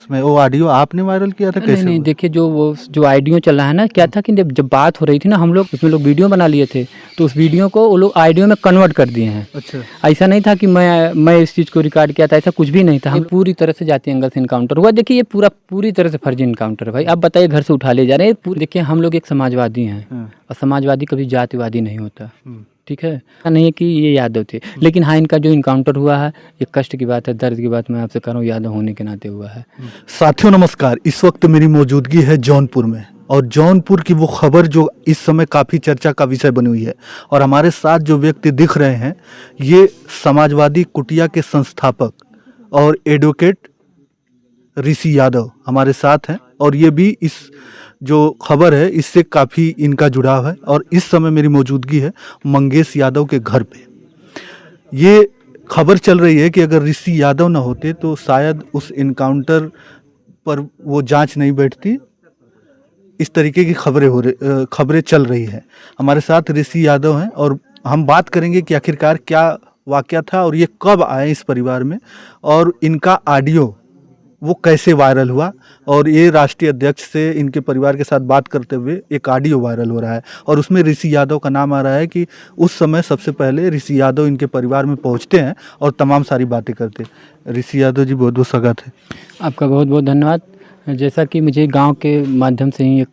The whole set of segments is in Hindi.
उसमें वो ऑडियो आपने वायरल किया था, नहीं कैसे नहीं हुआ? देखिए, जो ऑडियो चल रहा है ना, क्या था कि जब बात हो रही थी ना, हम लोग उसमें लोग वीडियो बना लिए थे, तो उस वीडियो को वो लोग ऑडियो में कन्वर्ट कर दिए हैं। अच्छा। ऐसा नहीं था कि मैं इस चीज़ को रिकॉर्ड किया था, ऐसा कुछ भी नहीं था। ये पूरी तरह से जाति एंगल से इनकाउंटर हुआ। देखिए ये पूरी तरह से फर्जी इनकाउंटर है भाई। आप बताइए, घर से उठा ले जा रहे हैं। देखिए हम लोग एक समाजवादी हैं, हाँ। और समाजवादी कभी जातिवादी नहीं होता, हम्म। ठीक है। ऐसा नहीं है कि ये यादव थे, लेकिन हाँ, इनका जो इनकाउंटर हुआ है, ये कष्ट की बात है, दर्द की बात मैं आपसे कर रहा हूँ, यादव होने के नाते हुआ है। साथियों नमस्कार, इस वक्त मेरी मौजूदगी है जौनपुर में, और जौनपुर की वो खबर जो इस समय काफ़ी चर्चा का विषय बनी हुई है। और हमारे साथ जो व्यक्ति दिख रहे हैं, ये समाजवादी कुटिया के संस्थापक और एडवोकेट ऋषि यादव हमारे साथ हैं, और ये भी इस जो खबर है इससे काफ़ी इनका जुड़ाव है। और इस समय मेरी मौजूदगी है मंगेश यादव के घर पे। ये खबर चल रही है कि अगर ऋषि यादव न होते तो शायद उस इनकाउंटर पर वो जांच नहीं बैठती। इस तरीके की खबरें चल रही है। हमारे साथ ऋषि यादव हैं, और हम बात करेंगे कि आखिरकार क्या वाकया था और ये कब आए इस परिवार में, और इनका ऑडियो वो कैसे वायरल हुआ। और ये राष्ट्रीय अध्यक्ष से इनके परिवार के साथ बात करते हुए एक ऑडियो वायरल हो रहा है, और उसमें ऋषि यादव का नाम आ रहा है कि उस समय सबसे पहले ऋषि यादव इनके परिवार में पहुंचते हैं और तमाम सारी बातें करते हैं। ऋषि यादव जी, बहुत बहुत स्वागत है। आपका बहुत बहुत धन्यवाद। जैसा कि मुझे गांव के माध्यम से ही एक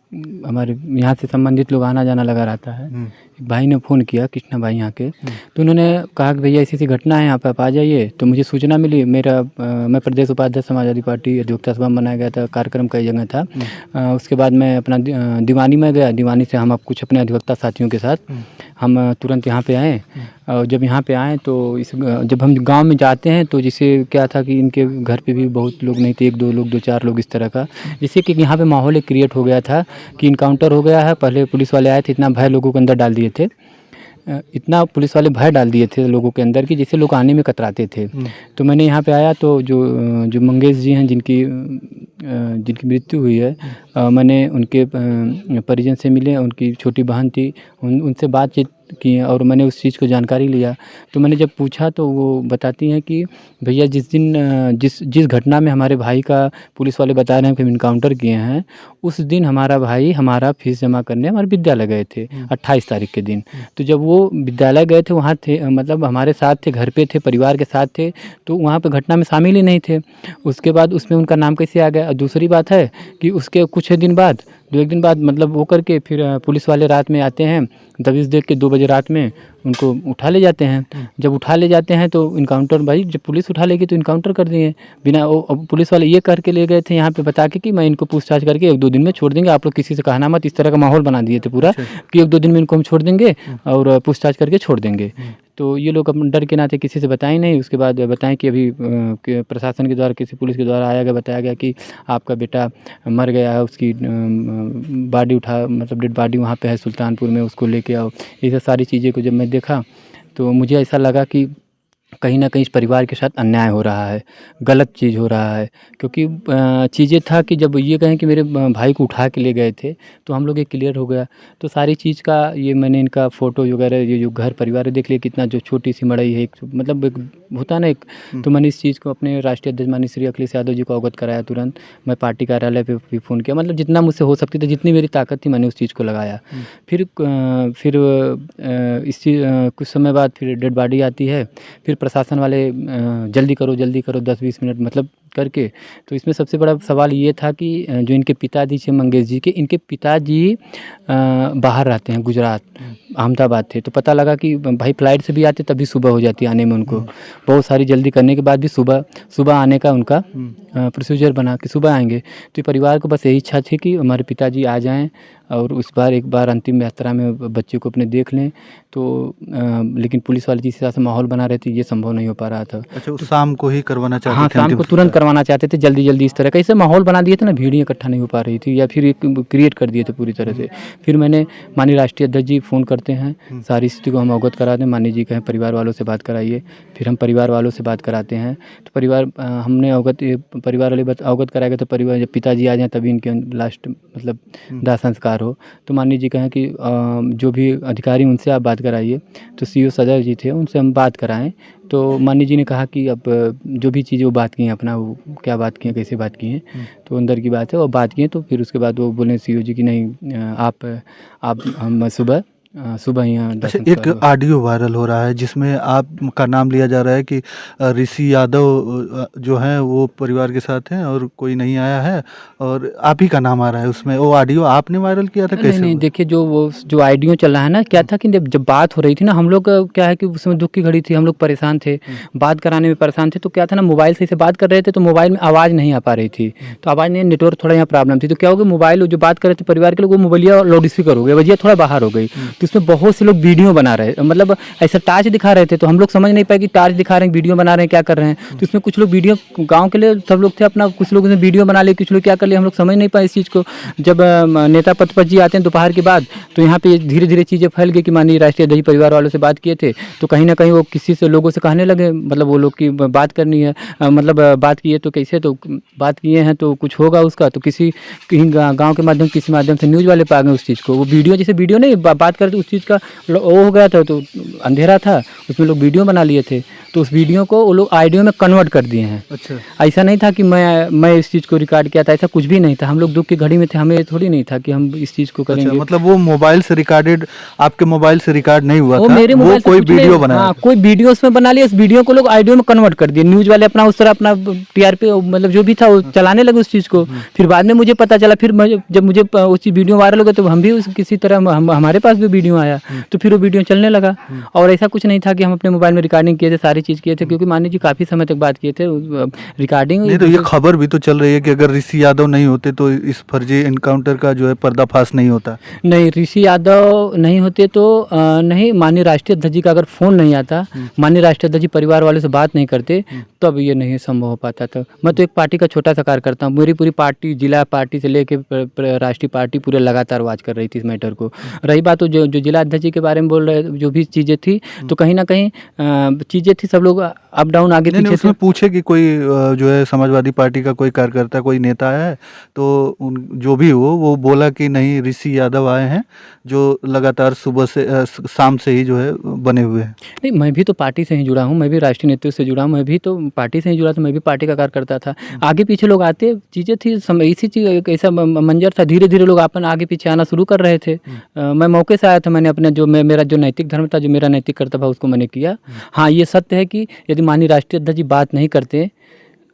हमारे यहाँ से संबंधित लोग आना जाना लगा रहता है। एक भाई ने फ़ोन किया, कृष्णा भाई यहाँ के, तो उन्होंने कहा कि भैया ऐसी ऐसी घटना है, यहाँ पे आप आ जाइए। तो मुझे सूचना मिली। मैं प्रदेश उपाध्यक्ष समाजवादी पार्टी अधिवक्ता सभा में बनाया गया था, कार्यक्रम कई जगह था। उसके बाद मैं अपना दीवानी में गया। दीवानी से हम कुछ अपने अधिवक्ता साथियों के साथ हम तुरंत यहाँ पे आए। और जब यहाँ पे आए तो जब हम गांव में जाते हैं, तो जैसे क्या था कि इनके घर पे भी बहुत लोग नहीं थे, एक दो लोग, दो चार लोग इस तरह का, जिससे कि यहाँ पे माहौल एक क्रिएट हो गया था कि इनकाउंटर हो गया है। पहले पुलिस वाले आए थे, इतना भय लोगों के अंदर डाल दिए थे, इतना पुलिस वाले भय डाल दिए थे लोगों के अंदर कि जिससे लोग आने में कतराते थे। तो मैंने यहाँ पे आया, तो जो मंगेश जी हैं, जिनकी मृत्यु हुई है, मैंने उनके परिजन से मिले। उनकी छोटी बहन थी, उनसे बातचीत की, और मैंने उस चीज़ को जानकारी लिया। तो मैंने जब पूछा तो वो बताती हैं कि भैया जिस घटना में हमारे भाई का पुलिस वाले बता रहे हैं कि हम इनकाउंटर किए हैं, उस दिन हमारा भाई हमारा फीस जमा करने हमारे विद्यालय गए थे 28 तारीख के दिन। तो जब वो विद्यालय गए थे, वहाँ थे, मतलब हमारे साथ थे, घर पे थे, परिवार के साथ थे, तो वहाँ पे घटना में शामिल ही नहीं थे। उसके बाद उसमें उनका नाम कैसे आ गया। और दूसरी बात है कि उसके कुछ दिन बाद, 1 दिन बाद, मतलब वो करके फिर पुलिस वाले रात में आते हैं, दबिश देख के 2 बजे रात में उनको उठा ले जाते हैं। जब उठा ले जाते हैं तो इनकाउंटर, भाई जब पुलिस उठा लेगी तो इनकाउंटर कर दिए बिना। वो पुलिस वाले ये करके ले गए थे यहाँ पे, बता के कि मैं इनको पूछताछ करके 1-2 दिन में छोड़ देंगे, आप लोग किसी से कहना मत। इस तरह का माहौल बना दिए थे पूरा कि 1-2 दिन में इनको हम छोड़ देंगे और पूछताछ करके छोड़ देंगे। तो ये लोग अपने डर के नाते किसी से बताए नहीं। उसके बाद बताएं कि अभी प्रशासन के द्वारा, किसी पुलिस के द्वारा आया गया, बताया गया कि आपका बेटा मर गया है, उसकी बॉडी मतलब डेड बॉडी वहाँ पे है सुल्तानपुर में, उसको लेके आओ। ये सारी चीज़ें को जब मैं देखा तो मुझे ऐसा लगा कि कहीं न कहीं इस परिवार के साथ अन्याय हो रहा है, गलत चीज़ हो रहा है। क्योंकि चीज़ें था कि जब ये कहें कि मेरे भाई को उठा के ले गए थे, तो हम लोग ये क्लियर हो गया। तो सारी चीज़ का ये मैंने इनका फ़ोटो वगैरह, ये जो घर परिवार है, देख लिया कितना जो छोटी सी मड़ई है, एक मतलब एक होता है ना एक। तो मैंने इस चीज़ को अपने राष्ट्रीय अध्यक्ष माननीय श्री अखिलेश यादव जी को अवगत कराया तुरंत। मैं पार्टी कार्यालय पे भी फ़ोन किया, मतलब जितना मुझसे हो सकती थी, जितनी मेरी ताकत थी, मैंने उस चीज़ को लगाया। फिर कुछ समय बाद फिर डेड बॉडी आती है। फिर प्रशासन वाले जल्दी करो 10-20 मिनट मतलब करके। तो इसमें सबसे बड़ा सवाल ये था कि जो इनके पिताजी थे मंगेश जी के, इनके पिताजी बाहर रहते हैं, गुजरात, अहमदाबाद थे। तो पता लगा कि भाई फ्लाइट से भी आते तब भी सुबह हो जाती है आने में उनको। बहुत सारी जल्दी करने के बाद भी सुबह आने का उनका प्रोसीजर बना कि सुबह आएंगे। तो परिवार को बस यही इच्छा थी कि हमारे पिताजी आ जाएं और एक बार अंतिम यात्रा में बच्चे को अपने देख लें। तो लेकिन पुलिस वाले जिस हिसाब से माहौल बना रहे थे, ये संभव नहीं हो पा रहा था। अच्छा, उस शाम को ही करवाना चाहते हाँ, थे? शाम को तुरंत करवाना चाहते थे, जल्दी इस तरह का ऐसे माहौल बना दिए थे ना, भीड़ इकट्ठा नहीं हो पा रही थी, या फिर एक क्रिएट कर दिए थे पूरी तरह से। फिर मैंने माननीय राष्ट्रीय अध्यक्ष जी फ़ोन करते हैं, सारी स्थिति को हम अवगत करा दें। माननीय जी कहें परिवार वालों से बात कराइए। फिर हम परिवार वालों से बात कराते हैं। तो हमने परिवार वाले अवगत कराया गया। तो परिवार जब पिताजी आ जाएँ तभी इनके लास्ट मतलब दाह संस्कार बाहर हो, तो माननीय जी कहें कि जो भी अधिकारी उनसे आप बात कराइए। तो सीईओ सदर जी थे, उनसे हम बात कराएँ। तो माननीय जी ने कहा कि अब जो भी चीज़ें वो बात की हैं अपना, वो क्या बात की हैं, कैसे बात की हैं, तो अंदर की बात है, वो बात की हैं। तो फिर उसके बाद वो बोले सीईओ जी कि नहीं, आप हम सुबह ही यहाँ अच्छा, दर्शन एक करो। ऑडियो वायरल हो रहा है जिसमें आपका नाम लिया जा रहा है कि ऋषि यादव जो हैं वो परिवार के साथ हैं और कोई नहीं आया है, और आप ही का नाम आ रहा है उसमें। वो ऑडियो आपने वायरल किया था, नहीं, कैसे नहीं, हुआ? देखिए जो ऑडियो चल रहा है ना, क्या था कि जब जब बात हो रही थी ना, हम लोग क्या है कि उस समय दुःख की घड़ी थी, हम लोग परेशान थे, बात कराने में परेशान थे। तो क्या था ना, मोबाइल से बात कर रहे थे, तो मोबाइल में आवाज़ नहीं आ पा रही थी। तो आवाज़ नहीं, नेटवर्क थोड़ा यहाँ प्रॉब्लम थी। तो क्या हो गया, मोबाइल जो बात कर रहे थे परिवार के लोग, वो मोबाइलिया लाउड स्पीकर हो गया, वजह थोड़ा बाहर हो गई। तो उसमें बहुत से लोग वीडियो बना रहे, मतलब ऐसा टार्च दिखा रहे थे। तो हम लोग समझ नहीं पाए कि टार्च दिखा रहे हैं, वीडियो बना रहे हैं, क्या कर रहे हैं। तो इसमें कुछ लोग वीडियो, गाँव के लिए सब लोग थे अपना, कुछ लोग उसमें वीडियो बना लिए, कुछ लोग क्या कर लिए, हम लोग समझ नहीं पाए इस चीज़ को। जब नेता पद जी आते हैं दोपहर के बाद, तो यहाँ पे धीरे धीरे चीज़ें फैल गई कि माननीय राष्ट्रीय अध्यक्ष परिवार वालों से बात किए थे। तो कहीं ना कहीं वो किसी से लोगों से कहने लगे, मतलब वो लोग की बात करनी है, मतलब बात किए तो कैसे, तो बात किए हैं तो कुछ होगा उसका। तो किसी कहीं गाँव के माध्यम, किसी माध्यम से न्यूज़ वाले पा गए उस चीज़ को। वो वीडियो, जैसे वीडियो नहीं बात करते, उस चीज़ का वो हो गया था। तो अंधेरा था, उसमें लोग वीडियो बना लिए थे। तो उस वीडियो को वो लोग ऑडियो में कन्वर्ट कर दिए हैं। अच्छा, ऐसा नहीं था कि मैं इस चीज़ को रिकॉर्ड किया था, ऐसा कुछ भी नहीं था। हम लोग दुःख की घड़ी में थे, हमें थोड़ी नहीं था कि हम इस चीज़ को अच्छा, करेंगे। मतलब वो मोबाइल से रिकॉर्डेड, आपके मोबाइल से रिकॉर्ड नहीं हुआ वो था, मेरे वो मोबाइल से कोई कुछ नहीं, वीडियो बनाया हाँ, था। कोई वीडियो उसमें बना लिया, उस वीडियो को लोग ऑडियो में कन्वर्ट कर दिए। न्यूज़ वाले अपना उस तरह अपना टीआरपी, मतलब जो भी था वो चलाने लगे उस चीज़ को। फिर बाद में मुझे पता चला, फिर जब मुझे उस चीज़ वीडियो वायरल हो गया, तो हम भी किसी तरह हमारे पास भी वीडियो आया, तो फिर वो वीडियो चलने लगा। और ऐसा कुछ नहीं था कि हम अपने मोबाइल में रिकॉर्डिंग किए थे, सारी चीज़ किए थे, क्योंकि माननीय जी काफ़ी समय तक बात किए थे रिकॉर्डिंग। नहीं, तो ये खबर भी तो चल रही है कि अगर ऋषि यादव नहीं होते तो इस फर्जी एनकाउंटर का जो है पर्दाफाश नहीं होता। नहीं, ऋषि यादव नहीं होते तो नहीं, माननीय राष्ट्रीय अध्यक्ष जी का अगर फ़ोन नहीं आता, माननीय राष्ट्रीय अध्यक्ष जी परिवार वालों से बात नहीं करते, तब ये नहीं संभव हो पाता था। मैं तो एक पार्टी का छोटा सा कार्यकर्ता हूँ। मेरी पूरी पार्टी, जिला पार्टी से लेके राष्ट्रीय पार्टी पूरे लगातार वॉच कर रही थी इस मैटर को। रही बात तो जो जिला अध्यक्ष जी के बारे में बोल रहे, जो भी चीज़ें थी, तो कहीं ना कहीं चीज़ें थी, सब लोग अप डाउन आगे नहीं, पीछे थे। उसमें पूछे कि कोई जो है समाजवादी पार्टी का कोई कार्यकर्ता, कोई नेता आया है, तो जो भी हो, वो बोला कि नहीं, ऋषि यादव आए हैं, जो लगातार सुबह से शाम से ही जो है बने हुए हैं। नहीं, मैं भी तो पार्टी से ही जुड़ा हूँ, मैं भी राष्ट्रीय नेतृत्व से जुड़ा हूँ, मैं भी तो पार्टी से ही जुड़ा था, मैं भी पार्टी का कार्यकर्ता था। आगे पीछे लोग आते, चीज़ें थी, इसी चीज़ एक ऐसा मंजर था, धीरे धीरे लोग अपन आगे पीछे आना शुरू कर रहे थे। मैं मौके से आया था, मैंने अपने जो मेरा जो नैतिक धर्म था, जो मेरा नैतिक कर्तव्य था, उसको मैंने किया। हाँ, ये सत्य है कि यदि माननीय राष्ट्रीय अध्यक्ष जी बात नहीं करते,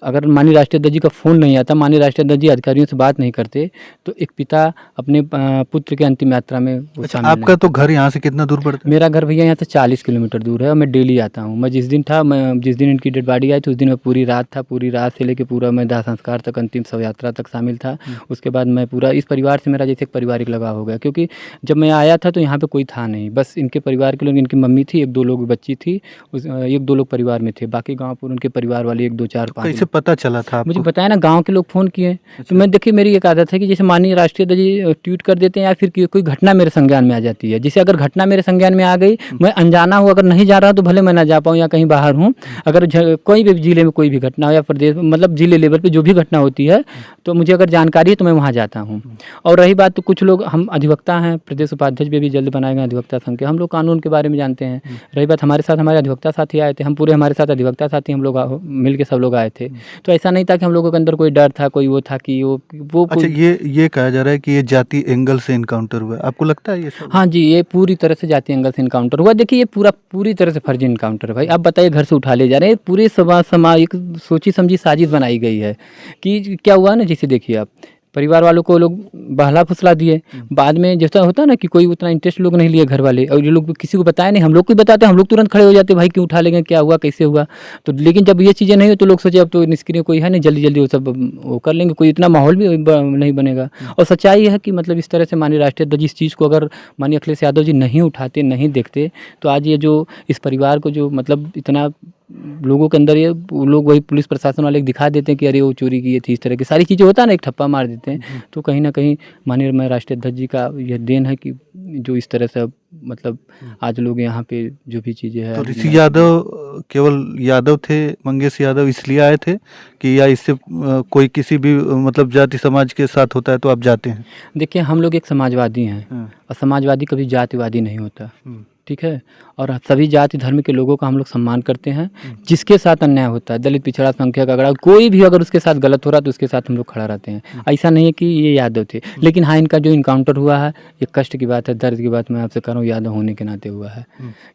अगर माननीय राष्ट्रीय अध्यक्ष जी का फ़ोन नहीं आता, माननीय राष्ट्रीय अध्यक्ष जी अधिकारियों से बात नहीं करते, तो एक पिता अपने पुत्र के अंतिम यात्रा में वो अच्छा, शामिल नहीं। आपका तो घर यहाँ से कितना दूर पड़ता है? मेरा घर भैया यहाँ से 40 किलोमीटर दूर है, और मैं डेली आता हूँ। मैं जिस दिन इनकी डेड बॉडी आई थी, उस दिन मैं पूरी रात था, पूरी रात से लेके पूरा मैं दाह संस्कार तक, अंतिम शव यात्रा तक शामिल था। उसके बाद मैं पूरा इस परिवार से, मेरा जैसे एक पारिवारिक लगाव हो गया, क्योंकि जब मैं आया था तो यहाँ पे कोई था नहीं, बस इनके परिवार के लोग, इनकी मम्मी थी, 1-2 लोग बच्ची थी, 1-2 लोग परिवार में थे, बाकी गाँव पूरे उनके परिवार वाले 1-2 4-5 कैसे पता चला था मुझे आपको? बताया ना, गांव के लोग फ़ोन किए। तो मैं, देखिए मेरी एक आदत है कि जैसे माननीय राष्ट्रीय अध्यक्ष जी ट्वीट कर देते हैं, या फिर कोई घटना मेरे संज्ञान में आ जाती है। जैसे अगर घटना मेरे संज्ञान में आ गई, मैं अनजाना हूँ, अगर नहीं जा रहा हूँ तो भले मैं ना जा पाऊँ या कहीं बाहर हूँ, अगर कोई भी ज़िले में कोई भी घटना हो, या प्रदेश, मतलब ज़िले लेवल पे जो भी घटना होती है, तो मुझे अगर जानकारी है तो मैं वहाँ जाता हूँ। और रही बात, तो कुछ लोग, हम अधिवक्ता हैं, प्रदेश उपाध्यक्ष भी जल्द बनाए गए अधिवक्ता संघ के, हम लोग कानून के बारे में जानते हैं। रही बात, हमारे साथ हमारे अधिवक्ता साथी आए थे, हम पूरे, हमारे साथ अधिवक्ता साथी, हम लोग मिल के सब लोग आए थे। तो ऐसा नहीं था कि हम लोगों के अंदर कोई डर था, कोई वो था कि वो अच्छा, ये कहा जा रहा है कि ये जाति एंगल से इनकाउंटर हुआ है, आपको लगता है ये सब? हाँ जी, ये पूरी तरह से जातीय एंगल से इनकाउंटर हुआ। देखिए, ये पूरी तरह से फर्जी इनकाउंटर है भाई। आप बताइए, घर से उठा ले जा रहे हैं, पूरे एक सोची समझी साजिश बनाई गई है। कि क्या हुआ ना, जैसे देखिए आप, परिवार वालों को लोग बहला फुसला दिए, बाद में जैसा होता है ना कि कोई उतना इंटरेस्ट लोग नहीं लिए घर वाले, और ये लोग किसी को बताया नहीं, हम लोग को बताते, हम लोग तुरंत खड़े हो जाते, भाई क्यों उठा लेंगे, क्या हुआ, कैसे हुआ। तो लेकिन जब ये चीज़ें नहीं हो, तो लोग सोचे अब तो निष्क्रिय कोई है नहीं, जल्दी जल्दी वो सब वो कर लेंगे, कोई इतना माहौल भी नहीं बनेगा। और सच्चाई ये है कि मतलब इस तरह से माननीय राष्ट्रीय अध्यक्ष इस चीज़ को अगर माननीय अखिलेश यादव जी नहीं उठाते, नहीं देखते, तो आज ये जो इस परिवार को जो मतलब इतना लोगों के अंदर ये वो लोग वही पुलिस प्रशासन वाले दिखा देते हैं कि अरे वो चोरी की थी, इस तरह की सारी चीज़ें होता है ना, एक ठप्पा मार देते हैं। तो कहीं न कहीं माननीय मैं राष्ट्रीय अध्यक्ष जी का यह देन है कि जो इस तरह से अब मतलब आज लोग यहाँ पे जो भी चीज़ें हैं तो ऋषि यादव केवल यादव थे, मंगेश यादव इसलिए आए थे कि या इससे कोई किसी भी मतलब जाति समाज के साथ होता है तो आप जाते हैं? देखिए हम लोग एक समाजवादी हैं हाँ। और समाजवादी कभी जातिवादी नहीं होता, हम्म, ठीक है। और सभी जाति धर्म के लोगों का हम लोग सम्मान करते हैं। जिसके साथ अन्याय होता है, दलित पिछड़ा संख्यक अगर कोई भी अगर उसके साथ गलत हो रहा है तो उसके साथ हम लोग खड़ा रहते हैं। ऐसा नहीं है कि ये यादव थे, लेकिन हाँ इनका जो इनकाउंटर हुआ है ये कष्ट की बात है, दर्द की बात मैं आपसे कह रहा हूँ, यादव होने के नाते हुआ है।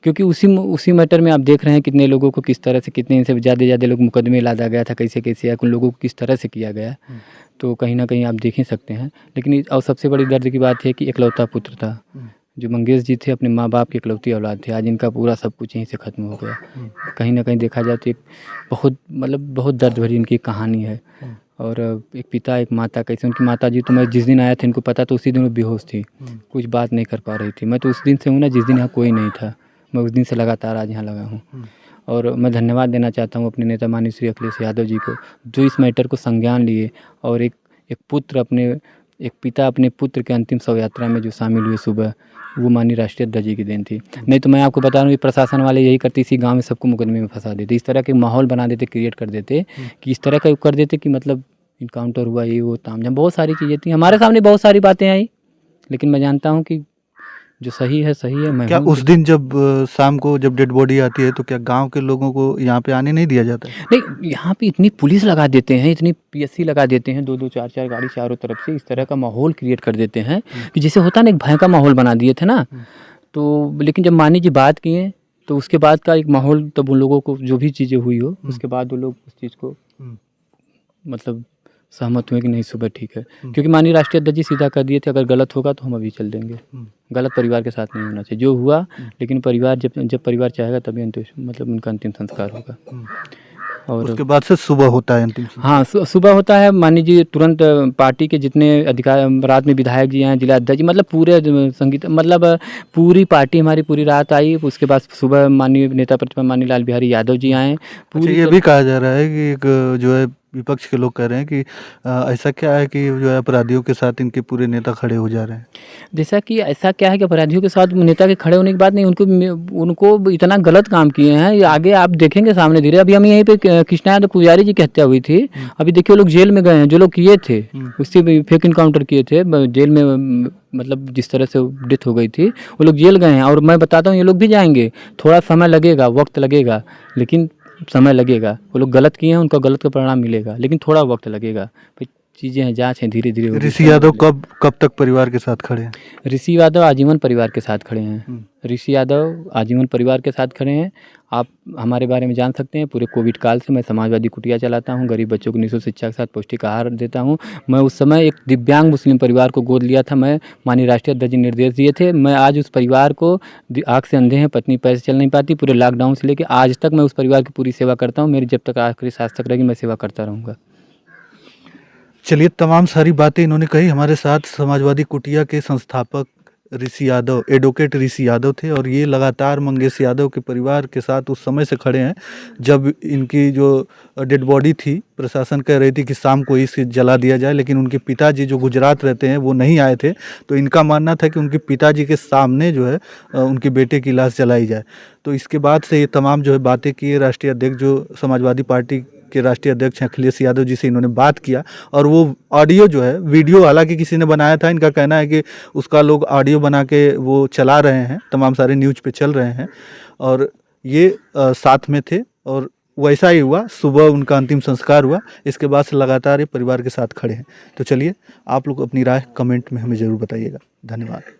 क्योंकि उसी मैटर में आप देख रहे हैं कितने लोगों को किस तरह से, कितने इनसे ज़्यादा लोग मुकदमे लादा गया था, कैसे कैसे या कुछ लोगों को किस तरह से किया गया। तो कहीं ना कहीं आप देख ही सकते हैं। लेकिन और सबसे बड़ी दर्द की बात है कि इकलौता पुत्र था, जो मंगेश जी थे अपने माँ बाप की इकलौती औलाद थे, आज इनका पूरा सब कुछ यहीं से ख़त्म हो गया। कहीं ना कहीं देखा जाए तो एक बहुत मतलब बहुत दर्द भरी इनकी कहानी है। और एक पिता एक माता, कैसे उनकी माता जी तो मैं जिस दिन आया था इनको पता तो उसी दिन वो बेहोश थी, कुछ बात नहीं कर पा रही थी। मैं तो उस दिन से हूँ ना जिस दिन यहाँ कोई नहीं था, मैं उस दिन से लगातार आज यहाँ लगा हूँ। और मैं धन्यवाद देना चाहता हूँ अपने नेता माननीय श्री अखिलेश यादव जी को, जो इस मैटर को संज्ञान लिए और एक पिता अपने पुत्र के अंतिम शव यात्रा में जो शामिल हुए सुबह, वो माननीय राष्ट्रीय अध्यक्ष जी की देन थी। नहीं तो मैं आपको बता रहा हूँ, ये प्रशासन वाले यही करते, इसी गांव में सबको मुकदमे में फंसा देते, इस तरह के माहौल बना देते, क्रिएट कर देते कि इस तरह का कर देते कि मतलब इनकाउंटर हुआ, ये वो तामझाम बहुत सारी चीज़ें थी। हमारे सामने बहुत सारी बातें आई, लेकिन मैं जानता हूँ कि जो सही है सही है। मैं क्या उस दिन जब शाम को जब डेड बॉडी आती है तो क्या गांव के लोगों को यहाँ पे आने नहीं दिया जाता है? नहीं, यहाँ पे इतनी पुलिस लगा देते हैं, इतनी पीएससी लगा देते हैं, 2-2 4-4 गाड़ी चारों तरफ से, इस तरह का माहौल क्रिएट कर देते हैं कि जैसे होता ना एक भय का माहौल बना दिए थे ना। तो लेकिन जब मानी जी बात किए तो उसके बाद का एक माहौल, तब उन लोगों को जो भी चीज़ें हुई हो उसके बाद वो लोग उस चीज़ को मतलब सहमत हुए कि नहीं सुबह ठीक है। क्योंकि माननीय राष्ट्रीय अध्यक्ष जी सीधा कर दिए थे अगर गलत होगा तो हम अभी चल देंगे, गलत परिवार के साथ नहीं होना चाहिए। जो हुआ, लेकिन परिवार जब परिवार चाहेगा तभी अंतिम मतलब उनका अंतिम संस्कार होगा। और उसके बाद से सुबह होता है अंतिम संस्कार? हाँ, सुबह होता है। माननीय जी तुरंत पार्टी के जितने अधिकार रात में विधायक जी हैं, जिला अध्यक्ष जी, मतलब पूरे संगीत मतलब पूरी पार्टी हमारी पूरी रात आई। उसके बाद सुबह माननीय नेता प्रतिपक्ष माननीय लाल बिहारी यादव जी आए। अच्छा, ये भी कहा जा रहा है कि एक जो है विपक्ष के लोग कह रहे हैं कि ऐसा क्या है कि जो है अपराधियों के साथ इनके पूरे नेता खड़े हो जा रहे हैं? जैसा कि ऐसा क्या है कि अपराधियों के साथ नेता के खड़े होने की बात नहीं, उनको इतना गलत काम किए हैं, ये आगे आप देखेंगे सामने धीरे। अभी हम यहीं पे कृष्णा यादव पुजारी जी की हत्या हुई थी, अभी देखिए वो लोग जेल में गए हैं, जो लोग किए थे उससे फेक इनकाउंटर किए थे जेल में, मतलब जिस तरह से डेथ हो गई थी वो लोग जेल गए हैं। और मैं बताता हूँ ये लोग भी जाएंगे, थोड़ा समय लगेगा, वक्त लगेगा, लेकिन समय लगेगा। वो लोग गलत किए हैं, उनका गलत का परिणाम मिलेगा, लेकिन थोड़ा वक्त लगेगा। चीज़ें हैं, जांच है, धीरे धीरे। ऋषि यादव कब तक परिवार के साथ खड़े हैं? ऋषि यादव आजीवन परिवार के साथ खड़े हैं। ऋषि यादव आजीवन परिवार के साथ खड़े हैं। आप हमारे बारे में जान सकते हैं, पूरे कोविड काल से मैं समाजवादी कुटिया चलाता हूं, गरीब बच्चों को निःशुल्क शिक्षा के साथ पौष्टिक आहार देता हूं। मैं उस समय एक दिव्यांग मुस्लिम परिवार को गोद लिया था, मैं माननीय राष्ट्रीय अध्यक्ष जी निर्देश दिए थे। मैं आज उस परिवार को, आँख से अंधे हैं, पत्नी पैर से चल नहीं पाती, पूरे लॉकडाउन से लेकर आज तक मैं उस परिवार की पूरी सेवा करता हूँ। मेरी जब तक आखिरी सांस तक रहेगी मैं सेवा करता रहूँगा। चलिए, तमाम सारी बातें इन्होंने कही। हमारे साथ समाजवादी कुटिया के संस्थापक ऋषि यादव, एडवोकेट ऋषि यादव थे, और ये लगातार मंगेश यादव के परिवार के साथ उस समय से खड़े हैं जब इनकी जो डेड बॉडी थी, प्रशासन कह रही थी कि शाम को इसे जला दिया जाए, लेकिन उनके पिताजी जो गुजरात रहते हैं वो नहीं आए थे, तो इनका मानना था कि उनके पिताजी के सामने जो है उनके बेटे की लाश जलाई जाए। तो इसके बाद से ये तमाम जो है बातें किए। राष्ट्रीय अध्यक्ष जो समाजवादी पार्टी के राष्ट्रीय अध्यक्ष हैं अखिलेश यादव जी से इन्होंने बात किया, और वो ऑडियो जो है, वीडियो हालांकि किसी ने बनाया था, इनका कहना है कि उसका लोग ऑडियो बना के वो चला रहे हैं, तमाम सारे न्यूज़ पे चल रहे हैं, और ये साथ में थे। और वैसा ही हुआ, सुबह उनका अंतिम संस्कार हुआ। इसके बाद से लगातार ये परिवार के साथ खड़े हैं। तो चलिए, आप लोग अपनी राय कमेंट में हमें ज़रूर बताइएगा। धन्यवाद।